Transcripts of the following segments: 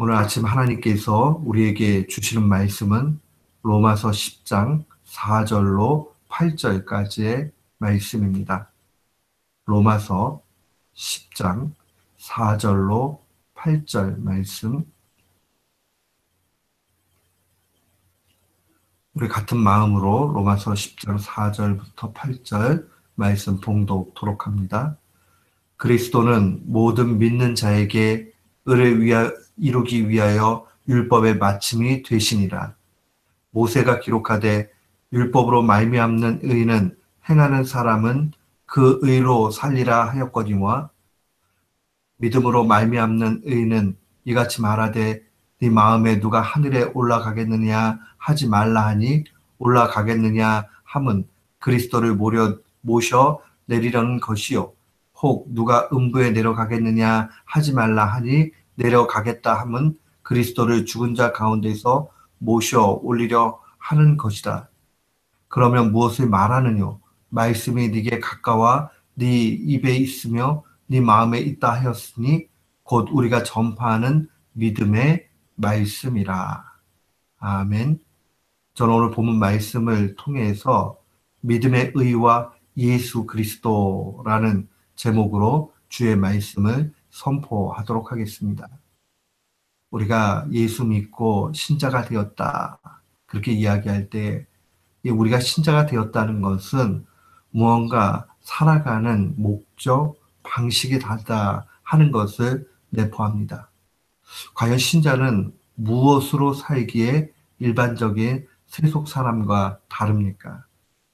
오늘 아침 하나님께서 우리에게 주시는 말씀은 로마서 10장 4절로 8절까지의 말씀입니다. 로마서 10장 4절로 8절 말씀. 우리 같은 마음으로 로마서 10장 4절부터 8절 말씀 봉독토록 합니다. 그리스도는 모든 믿는 자에게 의를 이루기 위하여 율법의 마침이 되시니라. 모세가 기록하되 율법으로 말미암는 의는 행하는 사람은 그 의로 살리라 하였거니와 믿음으로 말미암는 의는 이같이 말하되 네 마음에 누가 하늘에 올라가겠느냐 하지 말라 하니 올라가겠느냐 함은 그리스도를 모셔 내리려는 것이요 혹 누가 음부에 내려가겠느냐 하지 말라 하니 내려가겠다 함은 그리스도를 죽은 자 가운데서 모셔 올리려 하는 것이다. 그러면 무엇을 말하느뇨? 말씀이 네게 가까워 네 입에 있으며 네 마음에 있다 하였으니 곧 우리가 전파하는 믿음의 말씀이라. 아멘. 저는 오늘 본문 말씀을 통해서 믿음의 의와 예수 그리스도라는 제목으로 주의 말씀을 선포하도록 하겠습니다. 우리가 예수 믿고 신자가 되었다, 그렇게 이야기할 때 우리가 신자가 되었다는 것은 무언가 살아가는 목적, 방식이 다르다 하는 것을 내포합니다. 과연 신자는 무엇으로 살기에 일반적인 세속 사람과 다릅니까?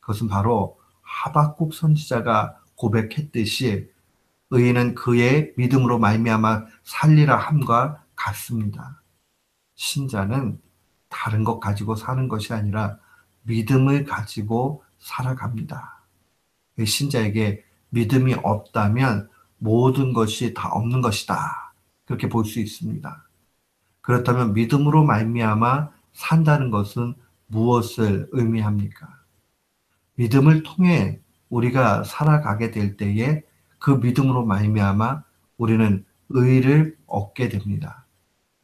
그것은 바로 하박국 선지자가 고백했듯이 의인은 그의 믿음으로 말미암아 살리라 함과 같습니다. 신자는 다른 것 가지고 사는 것이 아니라 믿음을 가지고 살아갑니다. 신자에게 믿음이 없다면 모든 것이 다 없는 것이다, 그렇게 볼 수 있습니다. 그렇다면 믿음으로 말미암아 산다는 것은 무엇을 의미합니까? 믿음을 통해 우리가 살아가게 될 때에 그 믿음으로 말미암아 우리는 의를 얻게 됩니다.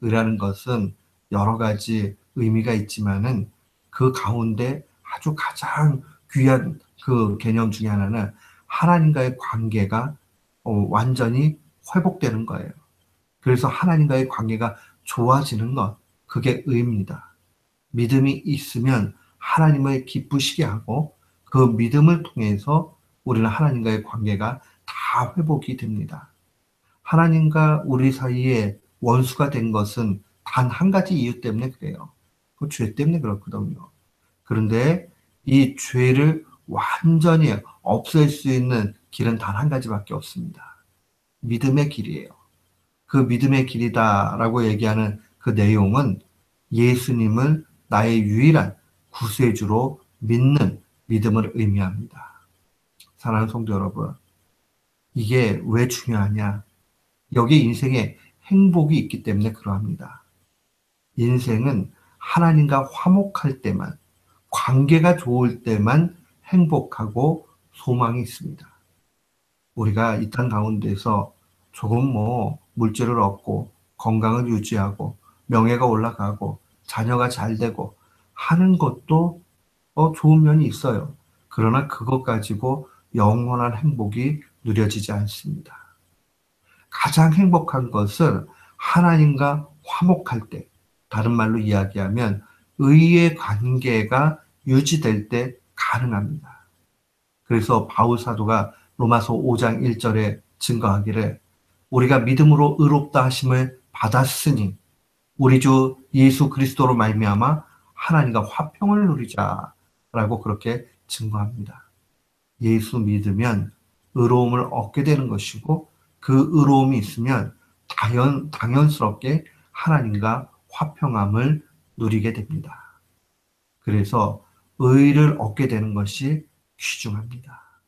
의라는 것은 여러 가지 의미가 있지만은 그 가운데 아주 가장 귀한 그 개념 중에 하나는 하나님과의 관계가 완전히 회복되는 거예요. 그래서 하나님과의 관계가 좋아지는 것, 그게 의입니다. 믿음이 있으면 하나님을 기쁘시게 하고 그 믿음을 통해서 우리는 하나님과의 관계가 다 회복이 됩니다. 하나님과 우리 사이에 원수가 된 것은 단 한 가지 이유 때문에 그래요. 그 죄 때문에 그렇거든요. 그런데 이 죄를 완전히 없앨 수 있는 길은 단 한 가지밖에 없습니다. 믿음의 길이에요. 그 믿음의 길이다라고 얘기하는 그 내용은 예수님을 나의 유일한 구세주로 믿는 믿음을 의미합니다. 사랑하는 성도 여러분, 이게 왜 중요하냐? 여기 인생에 행복이 있기 때문에 그러합니다. 인생은 하나님과 화목할 때만, 관계가 좋을 때만 행복하고 소망이 있습니다. 우리가 이 땅 가운데서 조금 물질을 얻고 건강을 유지하고 명예가 올라가고 자녀가 잘 되고 하는 것도 좋은 면이 있어요. 그러나 그것 가지고 영원한 행복이 누려지지 않습니다. 가장 행복한 것은 하나님과 화목할 때, 다른 말로 이야기하면 의의 관계가 유지될 때 가능합니다. 그래서 바울 사도가 로마서 5장 1절에 증거하기를 우리가 믿음으로 의롭다 하심을 받았으니 우리 주 예수 그리스도로 말미암아 하나님과 화평을 누리자라고 그렇게 증거합니다. 예수 믿으면 의로움을 얻게 되는 것이고 그 의로움이 있으면 당연스럽게 하나님과 화평함을 누리게 됩니다. 그래서 의를 얻게 되는 것이 귀중합니다.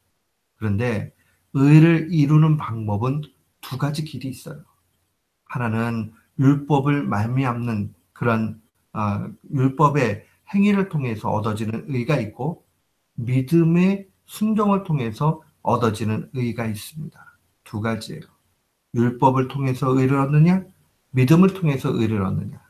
그런데 의를 이루는 방법은 두 가지 길이 있어요. 하나는 율법을 말미암는 그런 율법의 행위를 통해서 얻어지는 의가 있고 믿음의 순종을 통해서 얻어지는 의가 있습니다. 두 가지예요. 율법을 통해서 의를 얻느냐, 믿음을 통해서 의를 얻느냐?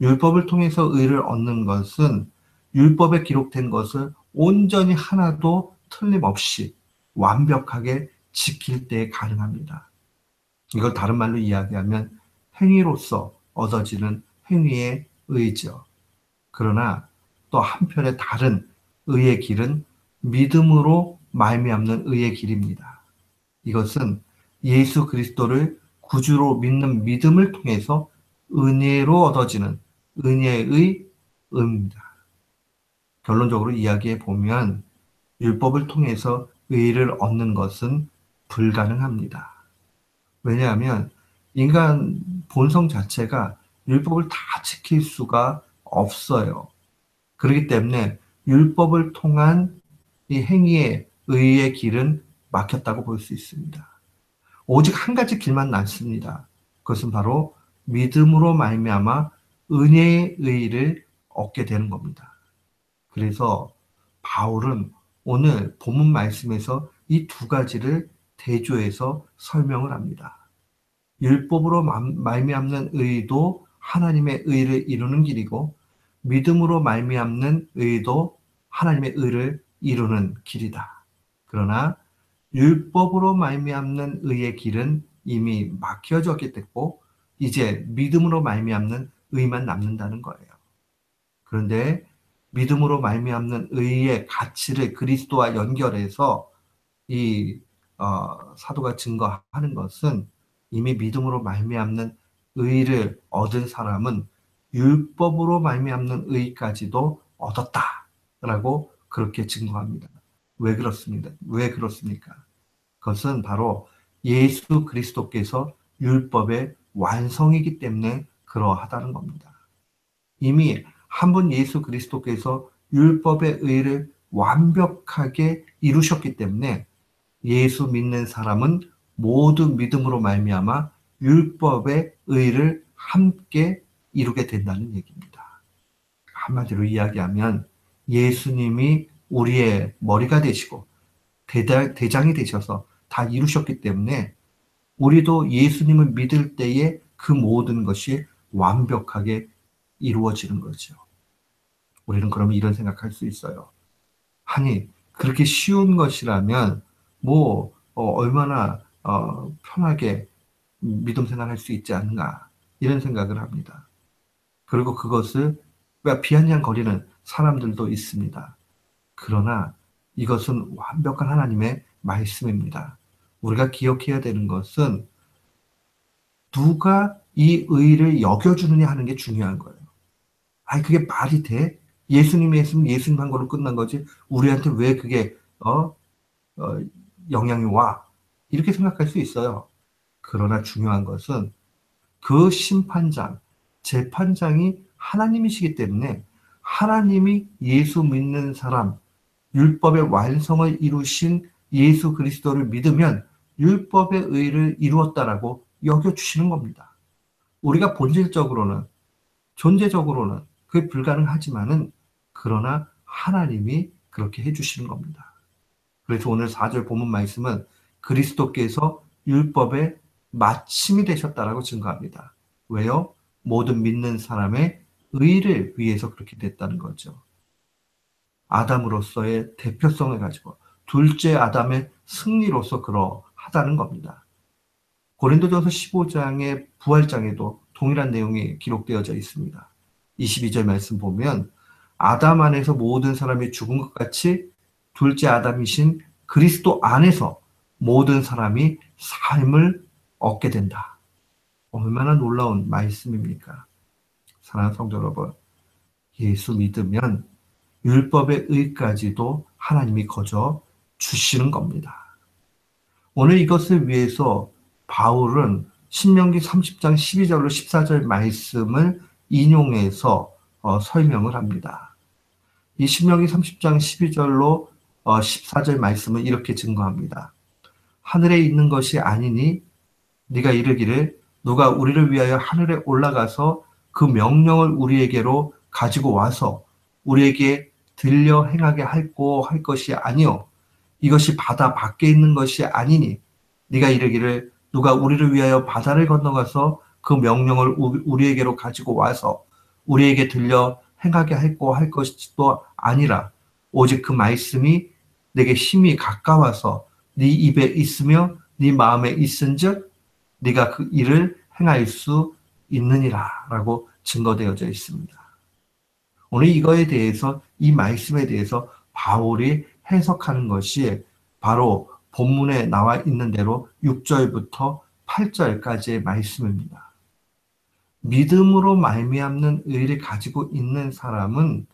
율법을 통해서 의를 얻는 것은 율법에 기록된 것을 온전히 하나도 틀림없이 완벽하게 지킬 때 가능합니다. 이걸 다른 말로 이야기하면 행위로서 얻어지는 행위의 의죠. 그러나 또 한편에 다른 의의 길은 믿음으로 말미암는 의의 길입니다. 이것은 예수 그리스도를 구주로 믿는 믿음을 통해서 은혜로 얻어지는 은혜의 의입니다. 결론적으로 이야기해 보면 율법을 통해서 의를 얻는 것은 불가능합니다. 왜냐하면 인간 본성 자체가 율법을 다 지킬 수가 없어요. 그렇기 때문에 율법을 통한 이 행위의 의의 길은 막혔다고 볼 수 있습니다. 오직 한 가지 길만 남습니다. 그것은 바로 믿음으로 말미암아 은혜의 의를 얻게 되는 겁니다. 그래서 바울은 오늘 본문 말씀에서 이 두 가지를 대조해서 설명을 합니다. 율법으로 말미암는 의도 하나님의 의를 이루는 길이고 믿음으로 말미암는 의도 하나님의 의를 이루는 길이다. 그러나 율법으로 말미암는 의의 길은 이미 막혀졌기 때문에 이제 믿음으로 말미암는 의만 남는다는 거예요. 그런데 믿음으로 말미암는 의의 가치를 그리스도와 연결해서 이 사도가 증거하는 것은 이미 믿음으로 말미암는 의를 얻은 사람은 율법으로 말미암는 의까지도 얻었다라고 그렇게 증거합니다. 왜 그렇습니다? 왜 그렇습니까? 그것은 바로 예수 그리스도께서 율법의 완성이기 때문에 그러하다는 겁니다. 이미 한 분 예수 그리스도께서 율법의 의를 완벽하게 이루셨기 때문에 예수 믿는 사람은 모두 믿음으로 말미암아 율법의 의를 함께 이루게 된다는 얘기입니다. 한마디로 이야기하면 예수님이 우리의 머리가 되시고 대장이 되셔서 다 이루셨기 때문에 우리도 예수님을 믿을 때에 그 모든 것이 완벽하게 이루어지는 거죠. 우리는 그러면 이런 생각할 수 있어요. 아니, 그렇게 쉬운 것이라면 얼마나 편하게 믿음 생활할 수 있지 않나 이런 생각을 합니다. 그리고 그것을 비아냥거리는 사람들도 있습니다. 그러나 이것은 완벽한 하나님의 말씀입니다. 우리가 기억해야 되는 것은 누가 이 의를 여겨주느냐 하는 게 중요한 거예요. 아니 그게 말이 돼? 예수님이 했으면 예수님 한 걸로 끝난 거지 우리한테 왜 그게 영향이 와? 이렇게 생각할 수 있어요. 그러나 중요한 것은 그 심판장, 재판장이 하나님이시기 때문에 하나님이 예수 믿는 사람, 율법의 완성을 이루신 예수 그리스도를 믿으면 율법의 의를 이루었다라고 여겨주시는 겁니다. 우리가 본질적으로는, 존재적으로는 그게 불가능하지만은 그러나 하나님이 그렇게 해주시는 겁니다. 그래서 오늘 4절 본문 말씀은 그리스도께서 율법의 마침이 되셨다라고 증거합니다. 왜요? 모든 믿는 사람의 의를 위해서 그렇게 됐다는 거죠. 아담으로서의 대표성을 가지고 둘째 아담의 승리로서 그러하다는 겁니다. 고린도전서 15장의 부활장에도 동일한 내용이 기록되어져 있습니다. 22절 말씀 보면 아담 안에서 모든 사람이 죽은 것 같이 둘째 아담이신 그리스도 안에서 모든 사람이 삶을 얻게 된다. 얼마나 놀라운 말씀입니까? 사랑하는 성도 여러분, 예수 믿으면 율법의 의까지도 하나님이 거저 주시는 겁니다. 오늘 이것을 위해서 바울은 신명기 30장 12절로 14절 말씀을 인용해서 설명을 합니다. 이 신명기 30장 12절로 14절 말씀은 이렇게 증거합니다. 하늘에 있는 것이 아니니 네가 이르기를 누가 우리를 위하여 하늘에 올라가서 그 명령을 우리에게로 가지고 와서 우리에게 들려 행하게 할 것이 아니요 이것이 바다 밖에 있는 것이 아니니 네가 이르기를 누가 우리를 위하여 바다를 건너가서 그 명령을 우리에게로 가지고 와서 우리에게 들려 행하게 했고 할 것도 아니라 오직 그 말씀이 내게 심히 가까워서 네 입에 있으며 네 마음에 있은즉 네가 그 일을 행할 수 있느니라 라고 증거되어져 있습니다. 오늘 이거에 대해서 이 말씀에 대해서 바울이 해석하는 것이 바로 본문에 나와 있는 대로 6절부터 8절까지의 말씀입니다. 믿음으로 말미암는 의를 가지고 있는 사람은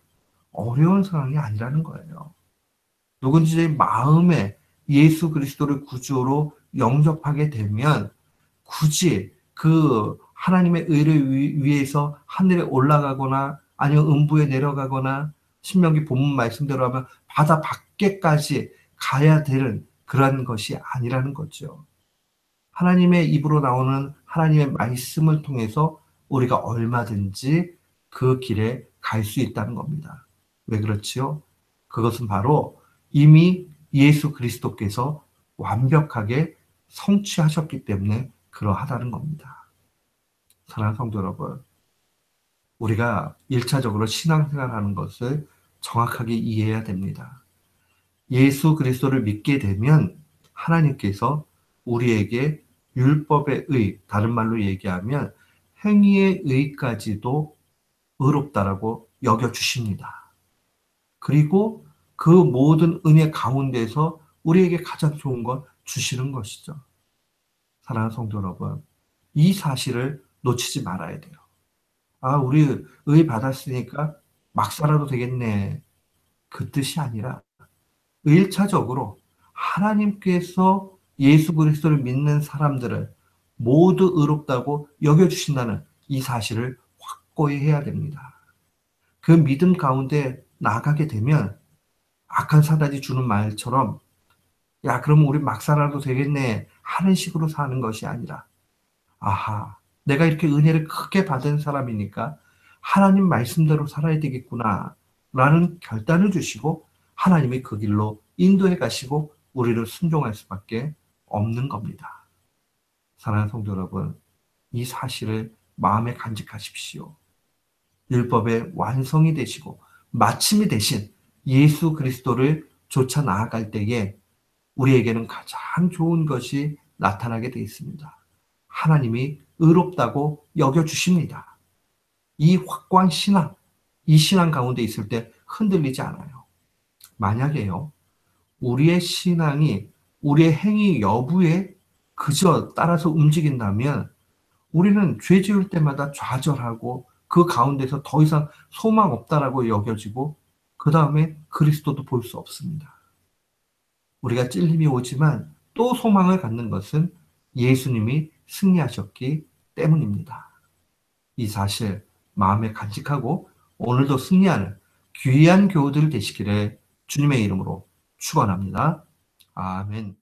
어려운 상황이 아니라는 거예요. 누군지 마음에 예수 그리스도를 구주로 영접하게 되면 굳이 그 하나님의 의를 위해서 하늘에 올라가거나 아니면 음부에 내려가거나 신명기 본문 말씀대로 하면 바다 밖에까지 가야 되는 그런 것이 아니라는 거죠. 하나님의 입으로 나오는 하나님의 말씀을 통해서 우리가 얼마든지 그 길에 갈 수 있다는 겁니다. 왜 그렇지요? 그것은 바로 이미 예수 그리스도께서 완벽하게 성취하셨기 때문에 그러하다는 겁니다. 사랑하는 성도 여러분, 우리가 1차적으로 신앙생활하는 것을 정확하게 이해해야 됩니다. 예수 그리스도를 믿게 되면 하나님께서 우리에게 율법의 의, 다른 말로 얘기하면 행위의 의까지도 의롭다라고 여겨주십니다. 그리고 그 모든 은혜 가운데서 우리에게 가장 좋은 건 주시는 것이죠. 사랑하는 성도 여러분, 이 사실을 놓치지 말아야 돼요. 아, 우리 의 받았으니까 막 살아도 되겠네. 그 뜻이 아니라 1차적으로 하나님께서 예수 그리스도를 믿는 사람들을 모두 의롭다고 여겨주신다는 이 사실을 확고히 해야 됩니다. 그 믿음 가운데 나가게 되면 악한 사단이 주는 말처럼 야, 그럼 우리 막 살아도 되겠네 하는 식으로 사는 것이 아니라 아하, 내가 이렇게 은혜를 크게 받은 사람이니까 하나님 말씀대로 살아야 되겠구나 라는 결단을 주시고 하나님이 그 길로 인도해 가시고 우리를 순종할 수밖에 없는 겁니다. 사랑하는 성도 여러분, 이 사실을 마음에 간직하십시오. 율법의 완성이 되시고 마침이 되신 예수 그리스도를 쫓아 나아갈 때에 우리에게는 가장 좋은 것이 나타나게 되어 있습니다. 하나님이 의롭다고 여겨주십니다. 이 확고한 신앙, 이 신앙 가운데 있을 때 흔들리지 않아요. 만약에요, 우리의 신앙이 우리의 행위 여부에 그저 따라서 움직인다면 우리는 죄 지을 때마다 좌절하고 그 가운데서 더 이상 소망 없다라고 여겨지고 그 다음에 그리스도도 볼 수 없습니다. 우리가 찔림이 오지만 또 소망을 갖는 것은 예수님이 승리하셨기 때문입니다. 이 사실 마음에 간직하고 오늘도 승리하는 귀한 교우들 되시기를 주님의 이름으로 축원합니다. 아멘.